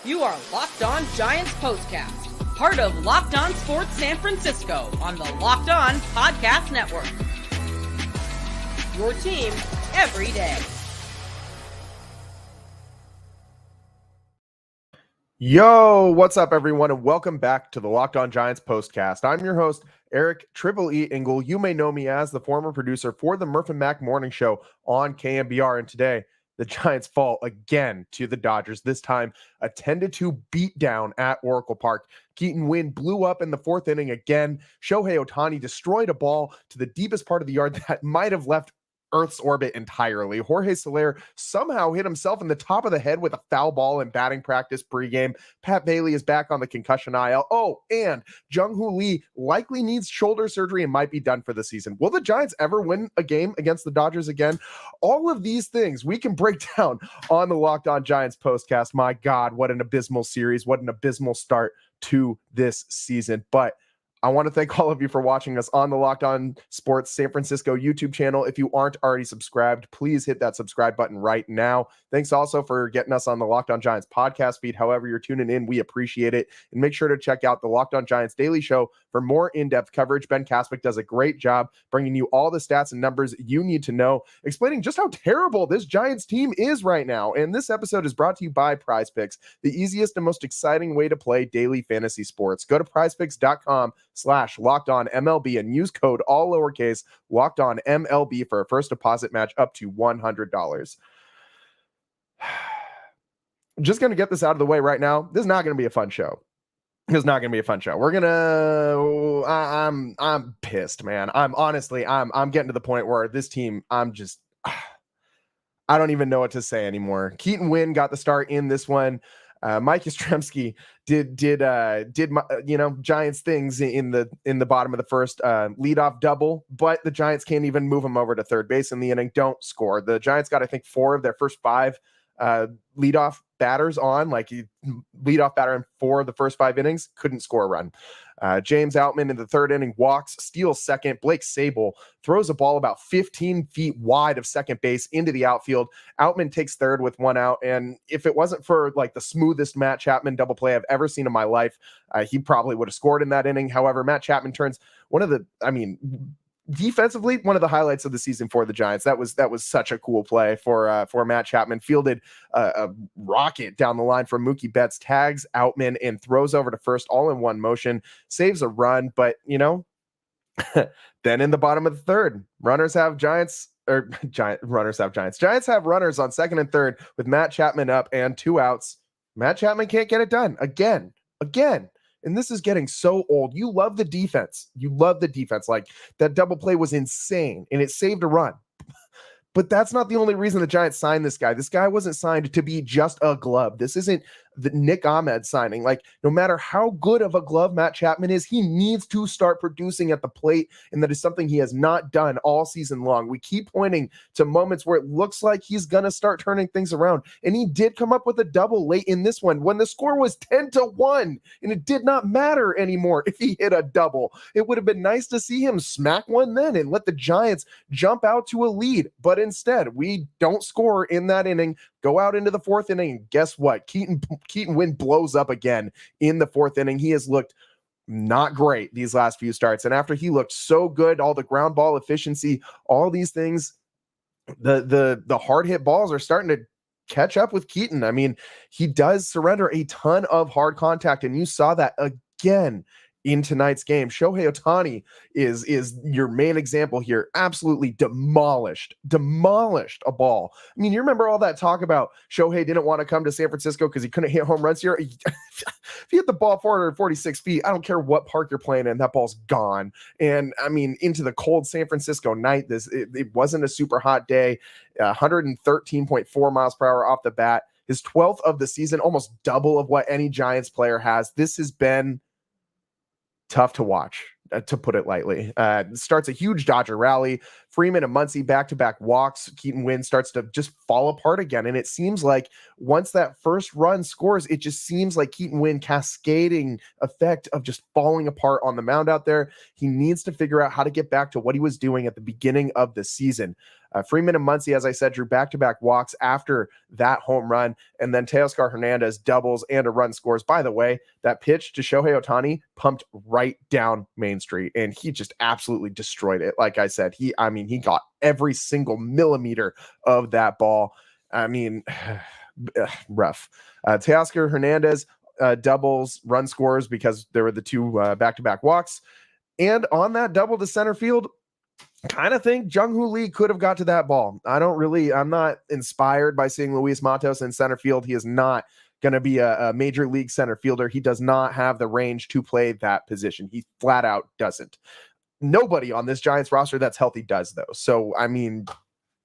You are Locked On Giants Postcast, part of Locked On Sports San Francisco on the Locked On Podcast Network. Your team every day. Yo, what's up, everyone, and welcome back to the Locked On Giants Postcast. I'm your host, Eric Triple E Engel. You may know me as the former producer for the Murph and Mac Morning Show on KMBR, and today the Giants fall again to the Dodgers, this time a 10-2 beatdown at Oracle Park. Keaton Winn blew up in the fourth inning again. Shohei Ohtani destroyed a ball to the deepest part of the yard that might have left Earth's orbit entirely. Jorge Soler somehow hit himself in the top of the head with a foul ball in batting practice pregame. Pat Bailey is back on the concussion IL. Oh, and Jung Hoo Lee likely needs shoulder surgery and might be done for the season. Will the Giants ever win a game against the Dodgers again? All of these things we can break down on the Locked On Giants Postcast. My God, what an abysmal series. What an abysmal start to this season. But I want to thank all of you for watching us on the Locked On Sports San Francisco YouTube channel. If you aren't already subscribed, please hit that subscribe button right now. Thanks also for getting us on the Locked On Giants podcast feed. However you're tuning in, we appreciate it. And make sure to check out the Locked On Giants Daily Show for more in-depth coverage. Ben Kaspick does a great job bringing you all the stats and numbers you need to know, explaining just how terrible this Giants team is right now. And this episode is brought to you by PrizePicks, the easiest and most exciting way to play daily fantasy sports. Go to prizepicks.com/LockedOnMLB and use code all lowercase LockedOnMLB for a first deposit match up to $100. Just going to get this out of the way right now. This is not going to be a fun show. It's not going to be a fun show. I'm pissed, man. I'm getting to the point where this team, I don't even know what to say anymore. Keaton Winn got the start in this one. Mike Yastrzemski did Giants things in the bottom of the first, leadoff double, but the Giants can't even move him over to third base in the inning. Don't score. The Giants got, I think, 4 of their first 5 leadoff batters on, leadoff batter in 4 of the first 5 innings, couldn't score a run. James Outman in the third inning walks, steals second. Blake Sable throws a ball about 15 feet wide of second base into the outfield. Outman takes third with 1 out, and if it wasn't for the smoothest Matt Chapman double play I've ever seen in my life, he probably would have scored in that inning. However, Matt Chapman turns defensively, one of the highlights of the season for the Giants. That was such a cool play for Matt Chapman. Fielded a rocket down the line from Mookie Betts, tags Outman and throws over to first all in one motion, saves a run. But then in the bottom of the third, Giants have runners on second and third with Matt Chapman up and 2 outs. Matt Chapman can't get it done again. And this is getting so old. You love the defense. That double play was insane, and it saved a run. But that's not the only reason the Giants signed this guy. This guy wasn't signed to be just a glove. This isn't the Nick Ahmed signing. No matter how good of a glove Matt Chapman is, he needs to start producing at the plate, and that is something he has not done all season long. We keep pointing to moments where it looks like he's going to start turning things around, and he did come up with a double late in this one when the score was 10-1, and it did not matter anymore if he hit a double. It would have been nice to see him smack one then and let the Giants jump out to a lead, but instead, we don't score in that inning, go out into the fourth inning, and guess what? Keaton Winn blows up again in the fourth inning. He has looked not great these last few starts, and after he looked so good, all the ground ball efficiency, all these things, the hard hit balls are starting to catch up with Keaton. I mean, he does surrender a ton of hard contact, and you saw that again in tonight's game. Shohei Ohtani is your main example here. Absolutely demolished a ball. I mean, you remember all that talk about Shohei didn't want to come to San Francisco because he couldn't hit home runs here. If you hit the ball 446 feet, I don't care what park you're playing in, that ball's gone. And I mean, into the cold San Francisco night, it wasn't a super hot day. 113.4 miles per hour off the bat. His 12th of the season, almost double of what any Giants player has. This has been tough to watch, to put it lightly. Starts a huge Dodger rally. Freeman and Muncy back-to-back walks. Keaton Winn starts to just fall apart again. And it seems like once that first run scores, it just seems like Keaton Winn cascading effect of just falling apart on the mound out there. He needs to figure out how to get back to what he was doing at the beginning of the season. Freeman and Muncy, as I said, drew back-to-back walks after that home run, and then Teoscar Hernandez doubles and a run scores. By the way, that pitch to Shohei Ohtani pumped right down Main Street, and he just absolutely destroyed it. Like I said, he got every single millimeter of that ball. I mean, rough. Teoscar Hernandez doubles, run scores because there were the two back-to-back walks. And on that double to center field, kind of think Jung Hoo Lee could have got to that ball. I'm not inspired by seeing Luis Matos in center field. He is not going to be a major league center fielder. He does not have the range to play that position. He flat out doesn't. Nobody on this Giants roster that's healthy does, though. So, I mean,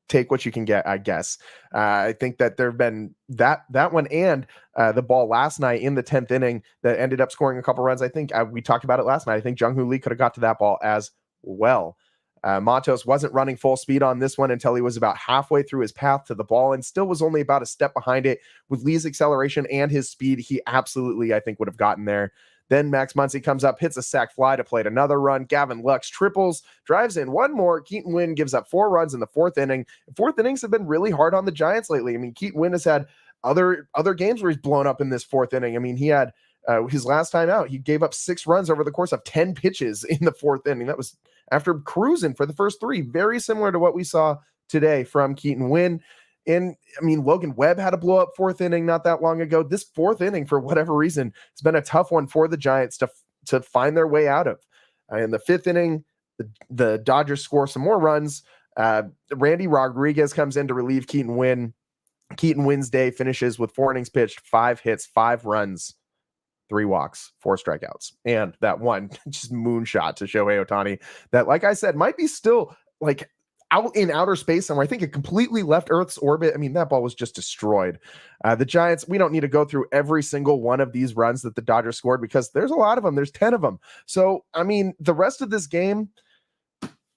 take what you can get, I guess. I think that there have been that one and the ball last night in the 10th inning that ended up scoring a couple runs. I think we talked about it last night. I think Jung Hoo Lee could have got to that ball as well. Matos wasn't running full speed on this one until he was about halfway through his path to the ball and still was only about a step behind it. With Lee's acceleration and his speed, he absolutely, I think, would have gotten there. Then Max Muncy comes up, hits a sac fly to plate another run. Gavin Lux triples, drives in one more. Keaton Winn gives up 4 runs in the 4th inning. Fourth innings have been really hard on the Giants lately. I mean, Keaton Winn has had other games where he's blown up in this 4th inning. I mean, he had his last time out, he gave up 6 runs over the course of 10 pitches in the 4th inning. That was after cruising for the first 3. Very similar to what we saw today from Keaton Winn. And I mean, Logan Webb had a blow up 4th inning not that long ago. This 4th inning, for whatever reason, has been a tough one for the Giants to find their way out of. In the 5th inning, the Dodgers score some more runs. Randy Rodriguez comes in to relieve Keaton Winn. Keaton Winn's day finishes with 4 innings pitched, 5 hits, 5 runs, 3 walks, 4 strikeouts. And that one just moonshot to Shohei Ohtani that, like I said, might be still like out in outer space somewhere. I think it completely left Earth's orbit. I mean, that ball was just destroyed. The Giants, we don't need to go through every single one of these runs that the Dodgers scored because there's a lot of them. There's 10 of them. So, I mean, the rest of this game,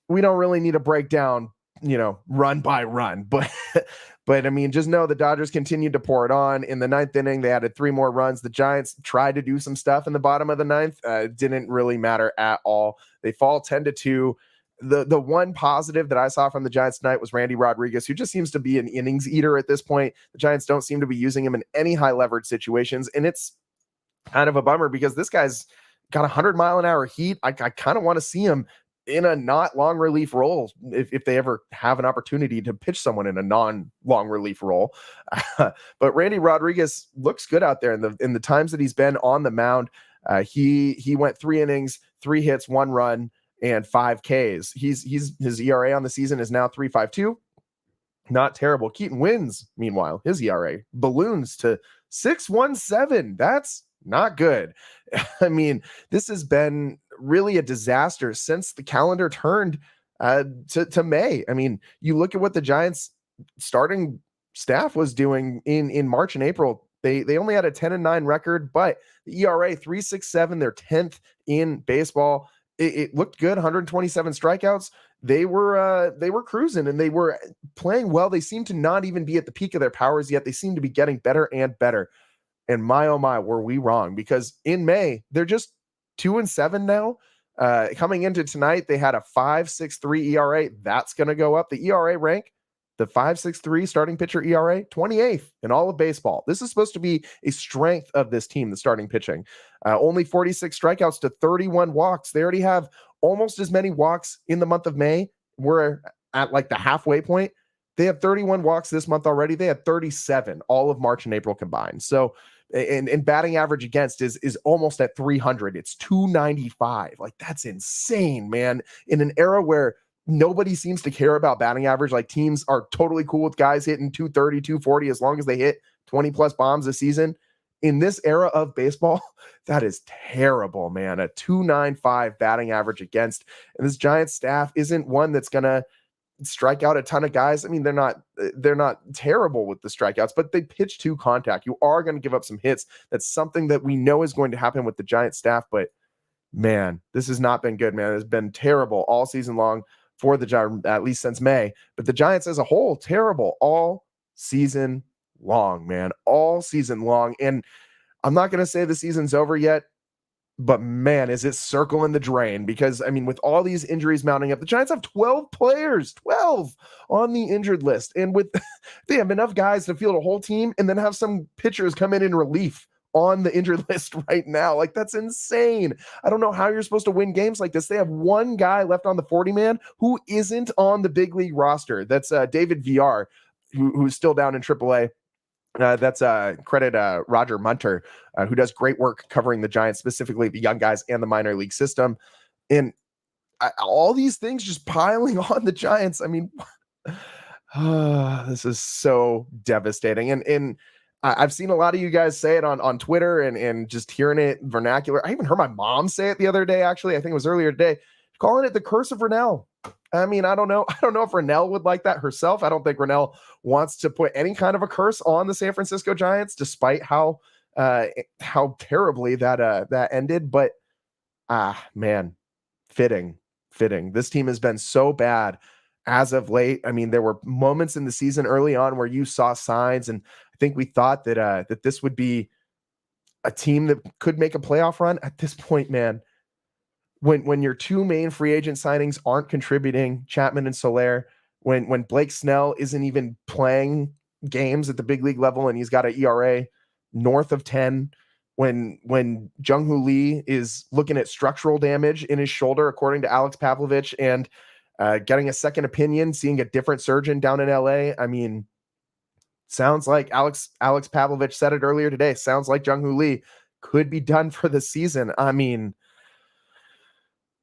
we don't really need to break down, run by run. But I mean, just know the Dodgers continued to pour it on. In the 9th inning, they added 3 more runs. The Giants tried to do some stuff in the bottom of the 9th. It didn't really matter at all. They fall 10-2. The one positive that I saw from the Giants tonight was Randy Rodriguez, who just seems to be an innings eater at this point. The Giants don't seem to be using him in any high leverage situations. And it's kind of a bummer because this guy's got 100-mile-an-hour heat. I kind of want to see him in a not long relief role if they ever have an opportunity to pitch someone in a non-long relief role. But Randy Rodriguez looks good out there in the times that he's been on the mound. He went 3 innings, 3 hits, 1 run, and 5 Ks. His ERA on the season is now 3.52. Not terrible. Keaton Winn's, meanwhile, his ERA balloons to 6.17. That's not good. I mean, this has been really a disaster since the calendar turned to May. I mean, you look at what the Giants starting staff was doing in March and April. They only had a 10-9 record, but the ERA 3.67, they're 10th in baseball. It looked good. 127 strikeouts. They were cruising and they were playing well. They seemed to not even be at the peak of their powers yet. They seem to be getting better and better. And my, oh my, were we wrong, because in May, they're just 2-7 now. Coming into tonight, they had a 5.63 ERA. That's going to go up. The ERA rank, the 5.63 starting pitcher ERA, 28th in all of baseball. This is supposed to be a strength of this team, the starting pitching. Only 46 strikeouts to 31 walks. They already have almost as many walks in the month of May. We're at like the halfway point. They have 31 walks this month already. They had 37 all of March and April combined. So, and batting average against is almost at 300. It's 295. Like, that's insane, man. In an era where nobody seems to care about batting average, like teams are totally cool with guys hitting 230, 240 as long as they hit 20 plus bombs a season. In this era of baseball, that is terrible, man. A 295 batting average against. And this Giants staff isn't one that's going to strike out a ton of guys. I mean, they're not terrible with the strikeouts, but they pitch to contact. You are going to give up some hits. That's something that we know is going to happen with the Giants staff, but man, this has not been good, man. It's been terrible all season long for the Giants, at least since May. But the Giants as a whole, terrible all season long, man. All season long. And I'm not going to say the season's over yet. But man, is it circling the drain? Because I mean, with all these injuries mounting up, the Giants have 12 players, 12 on the injured list. And with they have enough guys to field a whole team and then have some pitchers come in relief on the injured list right now. Like, that's insane. I don't know how you're supposed to win games like this. They have one guy left on the 40-man who isn't on the big league roster. That's David VR, who's still down in AAA. That's credit Roger Munter, who does great work covering the Giants, specifically the young guys and the minor league system. And all these things just piling on the Giants. I mean, this is so devastating. And I've seen a lot of you guys say it on Twitter and just hearing it vernacular. I even heard my mom say it the other day, actually. I think it was earlier today, calling it the Curse of Renel. I mean, I don't know if Renel would like that herself. I don't think Renel wants to put any kind of a curse on the San Francisco Giants, despite how terribly that ended. But man, fitting. This team has been so bad as of late. I mean, there were moments in the season early on where you saw signs, and I think we thought that this would be a team that could make a playoff run. At this point, man, when your two main free agent signings aren't contributing, Chapman and Soler, when Blake Snell isn't even playing games at the big league level and he's got an ERA north of 10, when Jung Hoo Lee is looking at structural damage in his shoulder, according to Alex Pavlovich, and getting a second opinion, seeing a different surgeon down in LA. I mean, sounds like Alex Pavlovich said it earlier today. Sounds like Jung Hoo Lee could be done for the season. I mean,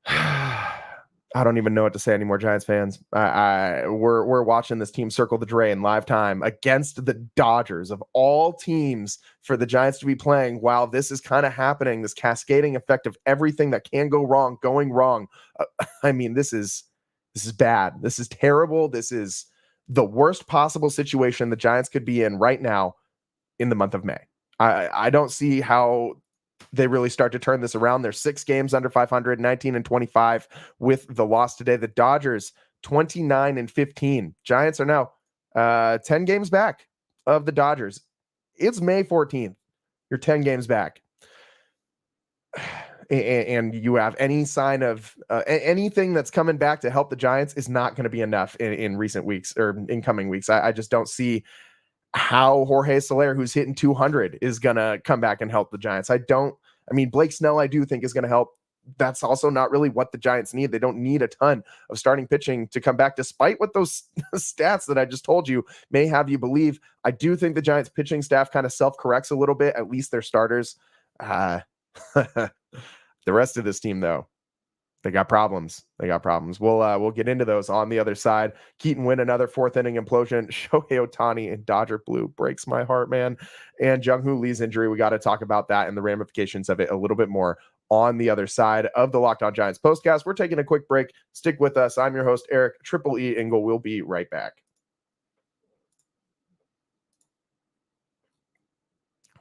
I don't even know what to say anymore, Giants fans. We're watching this team circle the drain live time against the Dodgers, of all teams for the Giants to be playing while this is kind of happening, this cascading effect of everything that can go wrong, going wrong. I mean, this is bad. This is terrible. This is the worst possible situation the Giants could be in right now in the month of May. I don't see how they really start to turn this around. They're 6 games under 500, 19-25 with the loss today. The Dodgers 29-15. Giants are now 10 games back of the Dodgers. It's May 14th. You're 10 games back. And you have any sign of anything that's coming back to help the Giants is not going to be enough in recent weeks or in coming weeks. I just don't see how Jorge Soler, who's hitting 200, is going to come back and help the Giants. I mean, Blake Snell, I do think is going to help. That's also not really what the Giants need. They don't need a ton of starting pitching to come back, despite what those stats that I just told you may have you believe. I do think the Giants pitching staff kind of self-corrects a little bit, at least their starters. The rest of this team, though, they got problems. We'll get into those on the other side. Keaton Winn, another 4th inning implosion. Shohei Ohtani in Dodger blue breaks my heart, man. And Jung Hoo Lee's injury, we got to talk about that and the ramifications of it a little bit more on the other side of the Locked On Giants postcast. We're taking a quick break. Stick with us. I'm your host, Eric Triple E Engel. We'll be right back.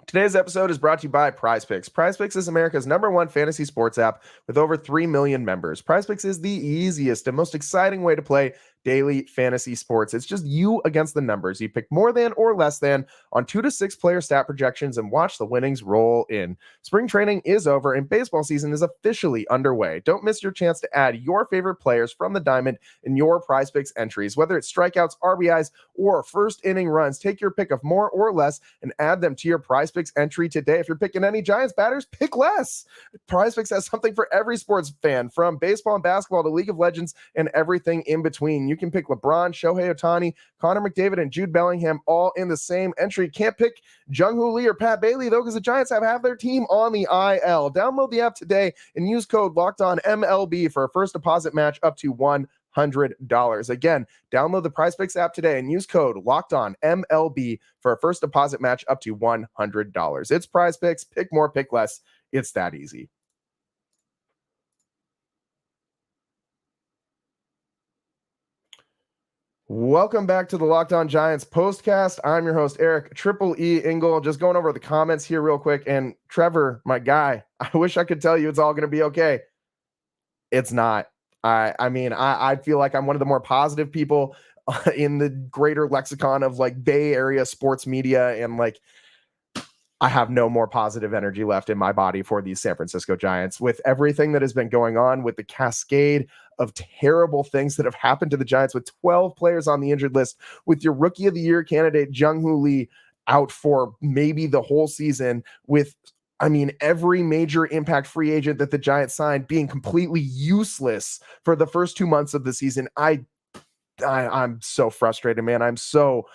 Today's episode is brought to you by PrizePicks. PrizePicks is America's #1 fantasy sports app with over 3 million members. PrizePicks is the easiest and most exciting way to play daily fantasy sports. It's just you against the numbers. You pick more than or less than on 2 to 6 player stat projections and watch the winnings roll in. Spring training is over and baseball season is officially underway. Don't miss your chance to add your favorite players from the diamond in your PrizePicks entries. Whether it's strikeouts, RBIs, or first inning runs, take your pick of more or less and add them to your PrizePicks entry today. If you're picking any Giants batters, pick less. PrizePicks has something for every sports fan, from baseball and basketball to League of Legends and everything in between. You can pick LeBron, Shohei Ohtani, Connor McDavid, and Jude Bellingham all in the same entry. Can't pick Jung Hoo Lee or Pat Bailey, though, because the Giants have half their team on the IL. Download the app today and use code LOCKEDONMLB for a first deposit match up to $100. Again, download the PrizePicks app today and use code LOCKEDONMLB for a first deposit match up to $100. It's PrizePicks. Pick more, pick less. It's that easy. Welcome back to the Locked On Giants postcast. I'm your host, Eric Triple E Engel. Just going over the comments here real quick. And Trevor, my guy, I wish I could tell you it's all going to be okay. It's not. I mean, I feel like I'm one of the more positive people in the greater lexicon of like Bay Area sports media. And like, I have no more positive energy left in my body for these San Francisco Giants. With everything that has been going on, with the cascade of terrible things that have happened to the Giants, with 12 players on the injured list, with your rookie of the year candidate, Jung Hoo Lee, out for maybe the whole season, with every major impact free agent that the Giants signed being completely useless for the first 2 months of the season. I'm so frustrated, man. I'm so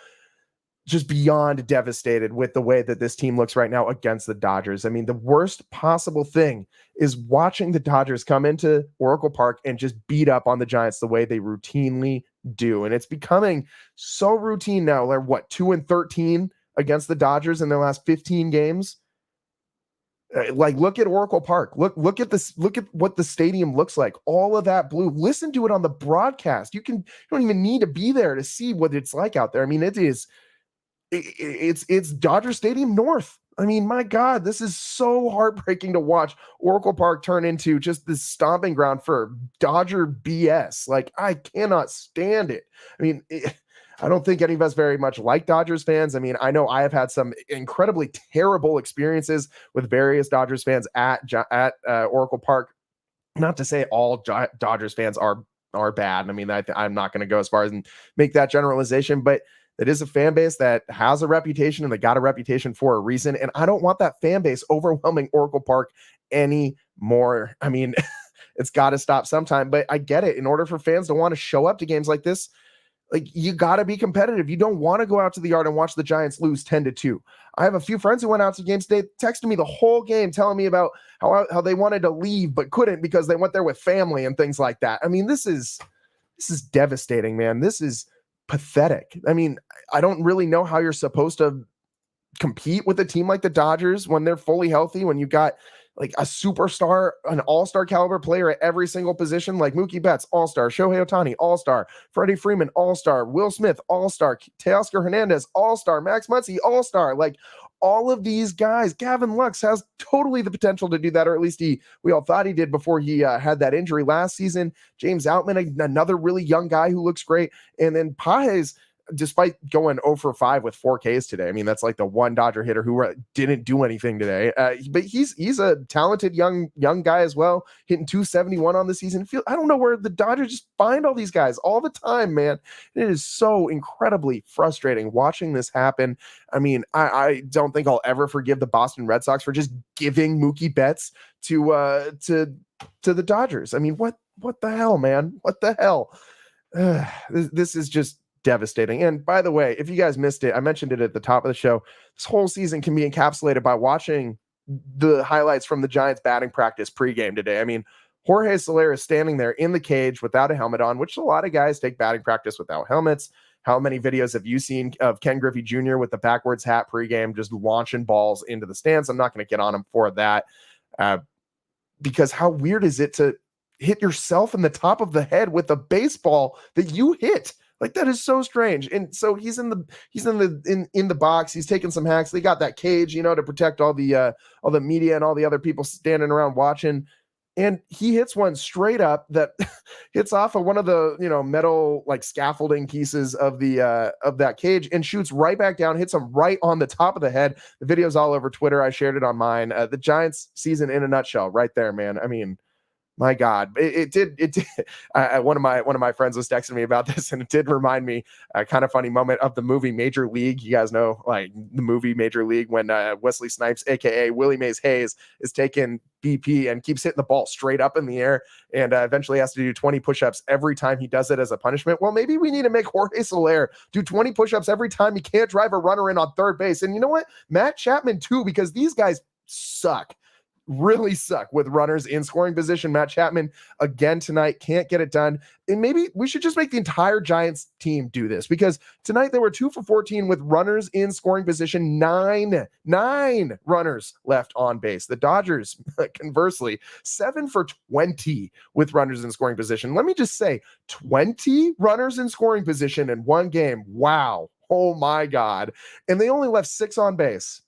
just beyond devastated with the way that this team looks right now against the Dodgers. I mean, the worst possible thing is watching the Dodgers come into Oracle Park and just beat up on the Giants the way they routinely do. And it's becoming so routine now. They're 2-13 against the Dodgers in their last 15 games. Like, look at Oracle Park. Look at this. Look at what the stadium looks like. All of that blue. Listen to it on the broadcast. You don't even need to be there to see what it's like out there. I mean, it's Dodger Stadium North. I mean, my God, this is so heartbreaking to watch Oracle Park turn into just this stomping ground for Dodger BS. Like, I cannot stand it. I mean, I don't think any of us very much like Dodgers fans. I mean, I know I have had some incredibly terrible experiences with various Dodgers fans at Oracle Park. Not to say all Dodgers fans are bad. I mean, I'm not going to go as far as and make that generalization, but it is a fan base that has a reputation, and they got a reputation for a reason. And I don't want that fan base overwhelming Oracle Park anymore. I mean, it's got to stop sometime, but I get it. In order for fans to want to show up to games like this, like, you got to be competitive. You don't want to go out to the yard and watch the Giants lose 10-2. I have a few friends who went out to games today, texted me the whole game, telling me about how they wanted to leave but couldn't because they went there with family and things like that. I mean, this is devastating, man. This is pathetic. I mean, I don't really know how you're supposed to compete with a team like the Dodgers when they're fully healthy, when you got like a superstar, an all-star caliber player at every single position, like Mookie Betts, all-star, Shohei Ohtani, all-star, Freddie Freeman, all-star, Will Smith, all-star, Teoscar Hernandez, all-star, Max Muncy, all-star. Like, all of these guys, Gavin Lux has totally the potential to do that, or at least we all thought he did before he had that injury last season. James Outman, another really young guy who looks great. And then Pages, despite going 0 for 5 with 4 Ks today, I mean, that's like the one Dodger hitter who didn't do anything today. But he's a talented young guy as well, hitting 271 on the season. I don't know where the Dodgers just find all these guys all the time, man. It is so incredibly frustrating watching this happen. I mean, I don't think I'll ever forgive the Boston Red Sox for just giving Mookie Betts to the Dodgers. I mean, what the hell, man? What the hell? This is just devastating. And by the way, if you guys missed it, I mentioned it at the top of the show. This whole season can be encapsulated by watching the highlights from the Giants batting practice pregame today. I mean, Jorge Soler is standing there in the cage without a helmet on, which a lot of guys take batting practice without helmets. How many videos have you seen of Ken Griffey Jr. with the backwards hat pregame, just launching balls into the stands? I'm not going to get on him for that, because how weird is it to hit yourself in the top of the head with a baseball that you hit? Like, that is so strange. And so he's in the box. He's taking some hacks. They got that cage, to protect all the media and all the other people standing around watching. And he hits one straight up that hits off of one of the, metal like scaffolding pieces of that cage and shoots right back down, hits him right on the top of the head. The video's all over Twitter. I shared it on mine. The Giants season in a nutshell right there, man. I mean, my God, it did. One of my friends was texting me about this, and it did remind me a kind of funny moment of the movie Major League. You guys know, like, the movie Major League, when Wesley Snipes, aka Willie Mays Hayes, is taking BP and keeps hitting the ball straight up in the air, and eventually has to do 20 push-ups every time he does it as a punishment. Well, maybe we need to make Jorge Soler do 20 push-ups every time he can't drive a runner in on third base. And you know what? Matt Chapman too, because these guys really suck with runners in scoring position. Matt Chapman again tonight can't get it done. And maybe we should just make the entire Giants team do this, because tonight they were 2 for 14 with runners in scoring position, nine runners left on base. The Dodgers, conversely, 7 for 20 with runners in scoring position. Let me just say, 20 runners in scoring position in one game. Wow. Oh my God. And they only left 6 on base.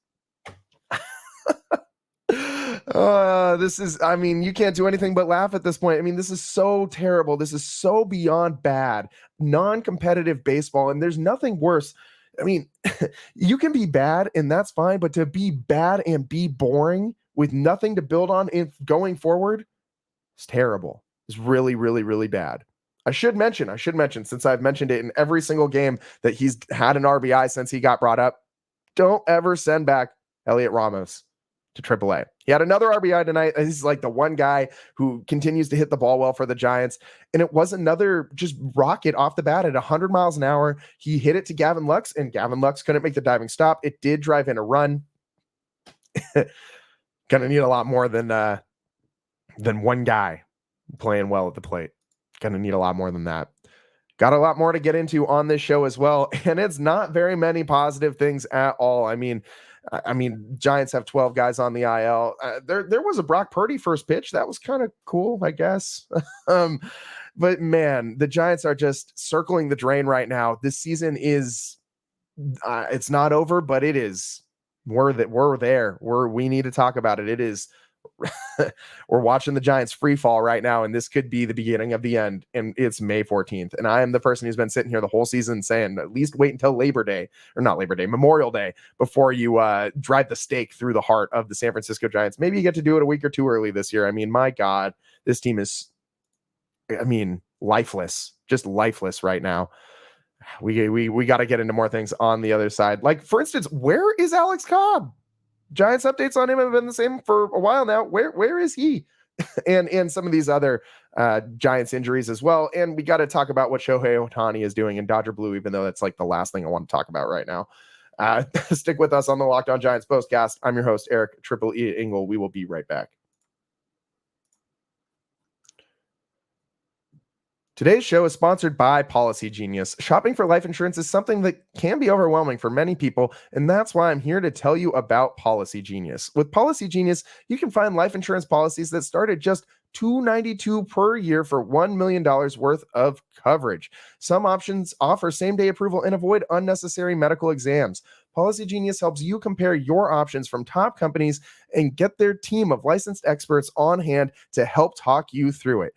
You can't do anything but laugh at this point. I mean, this is so terrible. This is so beyond bad, non-competitive baseball. And there's nothing worse. I mean, you can be bad and that's fine, but to be bad and be boring with nothing to build on in going forward, it's terrible. It's really, really, really bad. I should mention, since I've mentioned it in every single game that he's had an RBI since he got brought up, don't ever send back Elliot Ramos to AAA. He had another RBI tonight. He's like the one guy who continues to hit the ball well for the Giants. And it was another just rocket off the bat at 100 miles an hour. He hit it to Gavin Lux, and Gavin Lux couldn't make the diving stop. It did drive in a run. Gonna need a lot more than one guy playing well at the plate. Gonna need a lot more than that. Got a lot more to get into on this show as well, and it's not very many positive things at all. I mean, Giants have 12 guys on the IL. There was a Brock Purdy first pitch. That was kind of cool, I guess. But man, the Giants are just circling the drain right now. This season is, it's not over, but it is. We're there. We need to talk about it. It is. We're watching the Giants free fall right now, and this could be the beginning of the end. And it's May 14th. And I am the person who's been sitting here the whole season saying, at least wait until Memorial Day before you drive the stake through the heart of the San Francisco Giants. Maybe you get to do it a week or two early this year. I mean, my God, this team is, lifeless, just lifeless right now. We got to get into more things on the other side. Like, for instance, where is Alex Cobb? Giants updates on him have been the same for a while now. Where is he? and some of these other Giants injuries as well. And we got to talk about what Shohei Ohtani is doing in Dodger Blue, even though that's like the last thing I want to talk about right now. Stick with us on the Locked On Giants postcast. I'm your host, Eric Triple E Engel. We will be right back. Today's show is sponsored by PolicyGenius. Shopping for life insurance is something that can be overwhelming for many people, and that's why I'm here to tell you about PolicyGenius. With PolicyGenius, you can find life insurance policies that start at just $292 per year for $1 million worth of coverage. Some options offer same-day approval and avoid unnecessary medical exams. PolicyGenius helps you compare your options from top companies and get their team of licensed experts on hand to help talk you through it.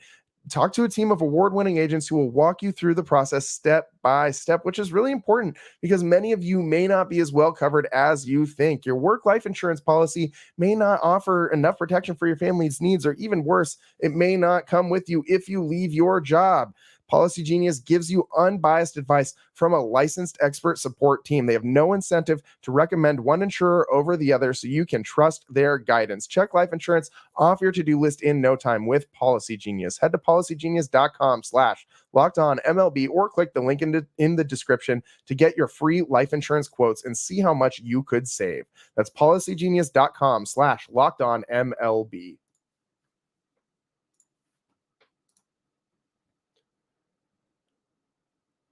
Talk to a team of award-winning agents who will walk you through the process step by step, which is really important because many of you may not be as well covered as you think. Your work life insurance policy may not offer enough protection for your family's needs, or even worse, it may not come with you if you leave your job. PolicyGenius gives you unbiased advice from a licensed expert support team. They have no incentive to recommend one insurer over the other, so you can trust their guidance. Check life insurance off your to-do list in no time with PolicyGenius. Head to policygenius.com/LockedOnMLB or click the link in the description to get your free life insurance quotes and see how much you could save. That's policygenius.com/LockedOnMLB.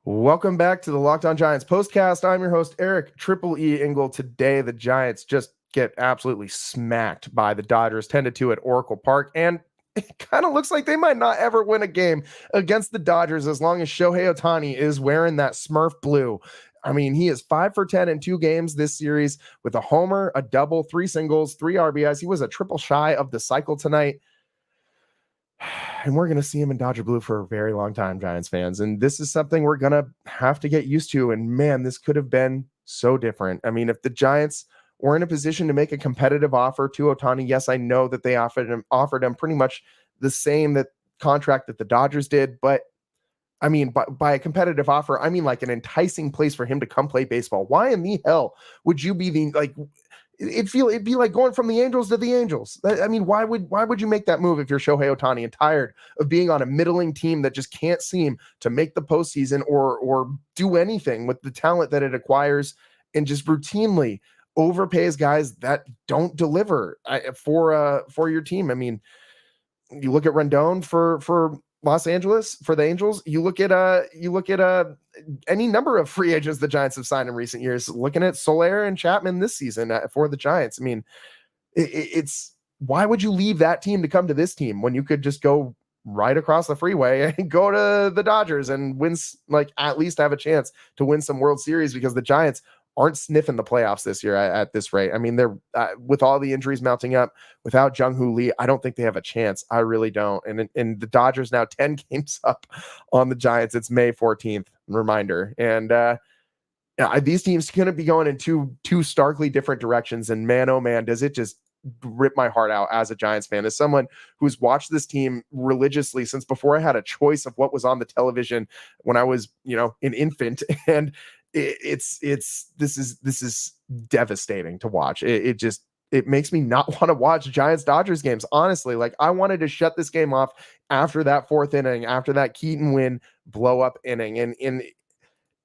Welcome back to the Locked On Giants postcast. I'm your host, Eric Triple E Engel. Today, the Giants just get absolutely smacked by the Dodgers 10-2 at Oracle Park. And it kind of looks like they might not ever win a game against the Dodgers as long as Shohei Ohtani is wearing that Smurf blue. I mean, he is 5 for 10 in 2 games this series with a homer, a double, 3 singles, 3 RBIs. He was a triple shy of the cycle tonight. And we're going to see him in Dodger Blue for a very long time, Giants fans. And this is something we're going to have to get used to. And man, this could have been so different. I mean, if the Giants were in a position to make a competitive offer to Ohtani, yes, I know that they offered him pretty much the same contract that the Dodgers did. But I mean, by a competitive offer, I mean like an enticing place for him to come play baseball. Why in the hell would you be it'd be like going from the Angels to the Angels. I mean, why would you make that move if you're Shohei Ohtani and tired of being on a middling team that just can't seem to make the postseason or do anything with the talent that it acquires and just routinely overpays guys that don't deliver for your team? I mean, you look at Rendon for Los Angeles, for the Angels. You look at any number of free agents the Giants have signed in recent years. Looking at Soler and Chapman this season for the Giants. I mean, it's why would you leave that team to come to this team when you could just go right across the freeway and go to the Dodgers and win, at least have a chance to win some World Series, because the Giants aren't sniffing the playoffs this year at this rate. I mean, they're with all the injuries mounting up, without Jung Hoo Lee, I don't think they have a chance. I really don't. And the Dodgers now 10 games up on the Giants. It's May 14th, reminder. And these teams going to be going in two starkly different directions. And man, oh man, does it just rip my heart out as a Giants fan, as someone who's watched this team religiously since before I had a choice of what was on the television when I was, an infant. And this is devastating to watch. It makes me not want to watch Giants Dodgers games. Honestly, like I wanted to shut this game off after that fourth inning, after that Keaton Winn blow up inning. And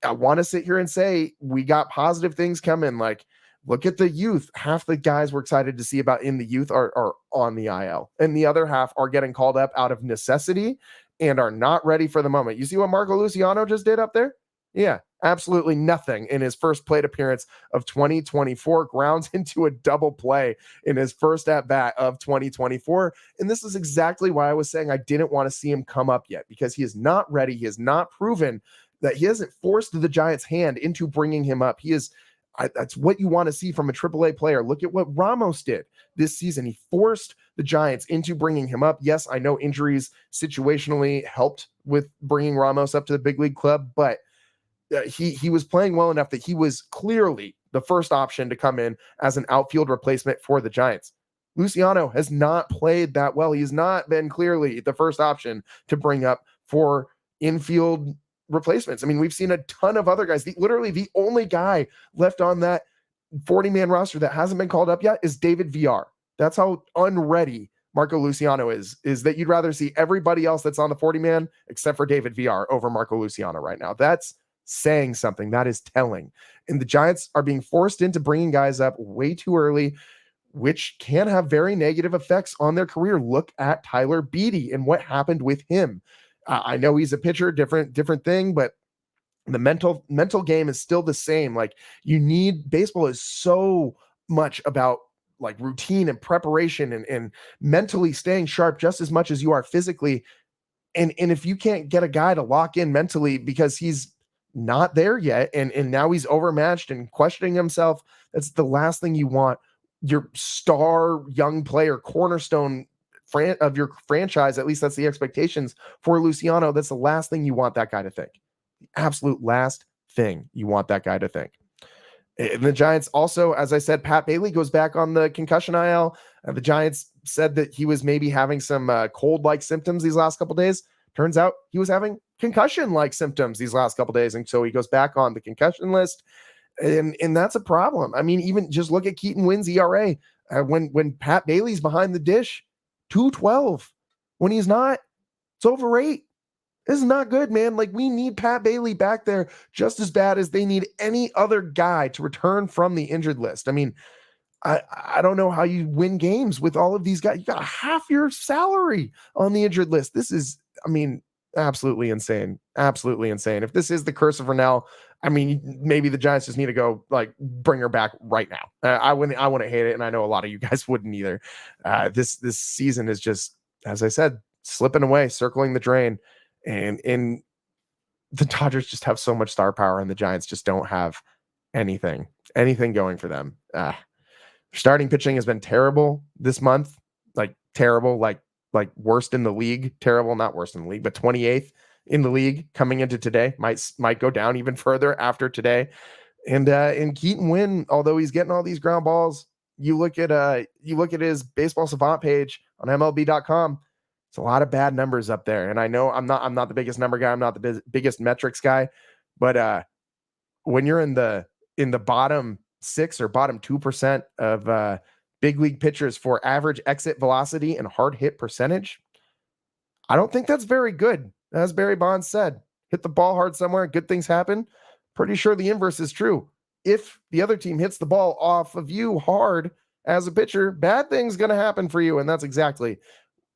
I want to sit here and say we got positive things coming. Like, look at the youth. Half the guys we're excited to see about in the youth are on the IL, and the other half are getting called up out of necessity and are not ready for the moment. You see what Marco Luciano just did up there? Yeah, absolutely nothing in his first plate appearance of 2024. Grounds into a double play in his first at bat of 2024. And this is exactly why I was saying I didn't want to see him come up yet, because he is not ready. He has not proven that he hasn't forced the Giants' hand into bringing him up. That's what you want to see from a AAA player. Look at what Ramos did this season. He forced the Giants into bringing him up. Yes, I know injuries situationally helped with bringing Ramos up to the big league club, but he was playing well enough that he was clearly the first option to come in as an outfield replacement for the Giants. Luciano has not played that well. He's not been clearly the first option to bring up for infield replacements. I mean, we've seen a ton of other guys. Literally the only guy left on that 40-man roster that hasn't been called up yet is David VR. That's how unready Marco Luciano is that you'd rather see everybody else that's on the 40-man except for David VR over Marco Luciano right now. That's saying something. That is telling. And the Giants are being forced into bringing guys up way too early, which can have very negative effects on their career. Look at Tyler Beede and what happened with him. I know he's a pitcher, different thing, but the mental game is still the same. Like, baseball is so much about like routine and preparation and mentally staying sharp just as much as you are physically. And if you can't get a guy to lock in mentally because he's not there yet, and now he's overmatched and questioning himself, that's the last thing you want. Your star young player, cornerstone of your franchise, at least that's the expectations for Luciano. That's the last thing you want that guy to think. The absolute last thing you want that guy to think. And the Giants also, as I said, Pat Bailey goes back on the concussion IL. The Giants said that he was maybe having some cold-like symptoms these last couple of days. Turns out he was having concussion-like symptoms these last couple of days, and so he goes back on the concussion list. And that's a problem. I mean, even just look at Keaton Winn's ERA. When Pat Bailey's behind the dish, 2.12. When he's not, it's over 8. This is not good, man. Like, we need Pat Bailey back there just as bad as they need any other guy to return from the injured list. I mean, I don't know how you win games with all of these guys. You got half your salary on the injured list. This is, I mean, absolutely insane. Absolutely insane. If this is the curse of Renel, I mean, maybe the Giants just need to go like bring her back right now. I wouldn't hate it, and I know a lot of you guys wouldn't either. This season is just, as I said, slipping away, circling the drain, and the Dodgers just have so much star power, and the Giants just don't have anything going for them. Starting pitching has been terrible this month, like terrible, like worst in the league. Terrible, not worst in the league, but 28th in the league coming into today. Might go down even further after today. And Keaton Winn, although he's getting all these ground balls, you look at his baseball savant page on MLB.com. It's a lot of bad numbers up there. And I know I'm not the biggest number guy. I'm not the biggest metrics guy, but when you're in the bottom 6 or bottom 2% of big league pitchers for average exit velocity and hard hit percentage, I don't think that's very good. As Barry Bonds said, hit the ball hard somewhere, good things happen. Pretty sure the inverse is true. If the other team hits the ball off of you hard as a pitcher, bad things going to happen for you. And that's exactly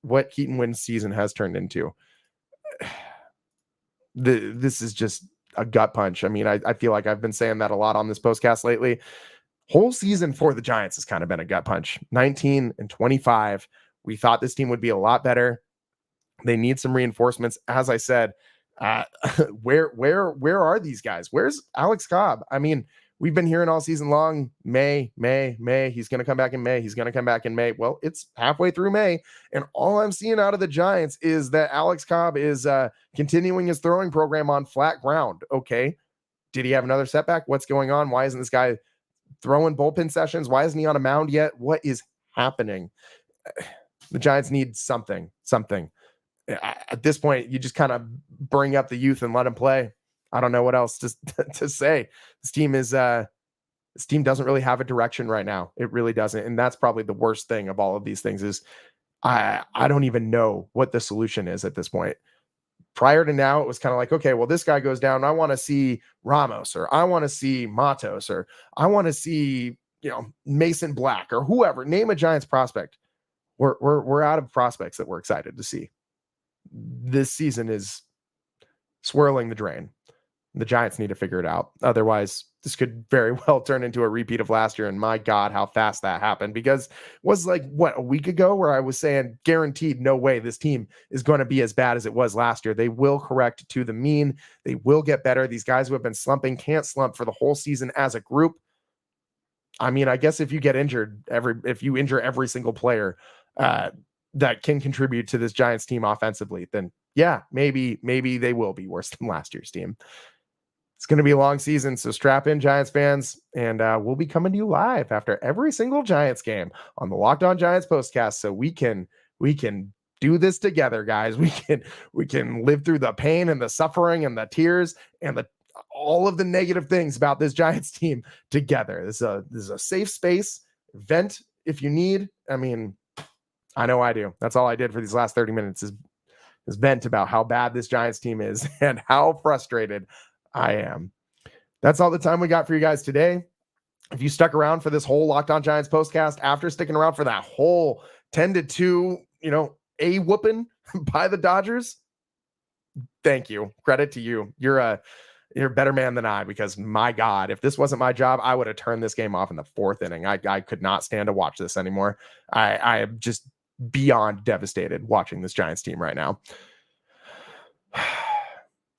what Keaton Winn's season has turned into. This is just a gut punch. I mean, I feel like I've been saying that a lot on this postcast lately. Whole season for the Giants has kind of been a gut punch. 19-25. We thought this team would be a lot better. They need some reinforcements. As I said, where are these guys? Where's Alex Cobb? I mean, we've been hearing all season long, May. He's going to come back in May. He's going to come back in May. Well, it's halfway through May, and all I'm seeing out of the Giants is that Alex Cobb is continuing his throwing program on flat ground. Okay, Did he have another setback? What's going on? Why isn't this guy throwing bullpen sessions? Why isn't he on a mound yet? What is happening? The Giants need something. At this point, you just kind of bring up the youth and let them play. I don't know what else to say. This team doesn't really have a direction right now. It really doesn't. And that's probably the worst thing of all of these things is I don't even know what the solution is at this point. Prior to now, it was kind of like, okay, well, this guy goes down. I want to see Ramos, or I want to see Matos, or I want to see, Mason Black, or whoever. Name a Giants prospect. We're out of prospects that we're excited to see. This season is swirling the drain. The Giants need to figure it out. Otherwise, this could very well turn into a repeat of last year. And my God, how fast that happened, because it was like, a week ago where I was saying guaranteed no way this team is going to be as bad as it was last year. They will correct to the mean. They will get better. These guys who have been slumping can't slump for the whole season as a group. I mean, I guess if you get injured, if you injure every single player that can contribute to this Giants team offensively, then yeah, maybe they will be worse than last year's team. It's going to be a long season, so strap in, Giants fans, and we'll be coming to you live after every single Giants game on the Locked On Giants postcast, so we can do this together, guys. We can live through the pain and the suffering and the tears and all of the negative things about this Giants team together. This is a safe space. Vent if you need. I mean, I know I do. That's all I did for these last 30 minutes is vent about how bad this Giants team is and how frustrated I am. That's all the time we got for you guys today. If you stuck around for this whole Locked On Giants postcast after sticking around for that whole 10-2, a whooping by the Dodgers, thank you. Credit to you. You're a better man than I, because my God, if this wasn't my job, I would have turned this game off in the fourth inning. I could not stand to watch this anymore. I am just beyond devastated watching this Giants team right now.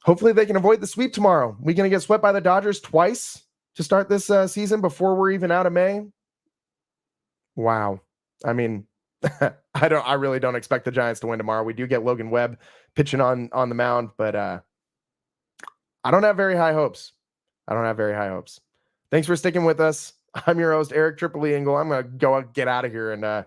Hopefully they can avoid the sweep tomorrow. We're going to get swept by the Dodgers twice to start this season before we're even out of May. Wow. I mean, I really don't expect the Giants to win tomorrow. We do get Logan Webb pitching on the mound, but I don't have very high hopes. Thanks for sticking with us. I'm your host, Eric Tripoli Engel. I'm going to go get out of here, and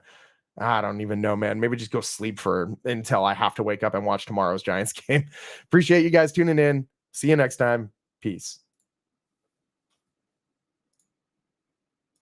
I don't even know, man. Maybe just go sleep until I have to wake up and watch tomorrow's Giants game. Appreciate you guys tuning in. See you next time. Peace.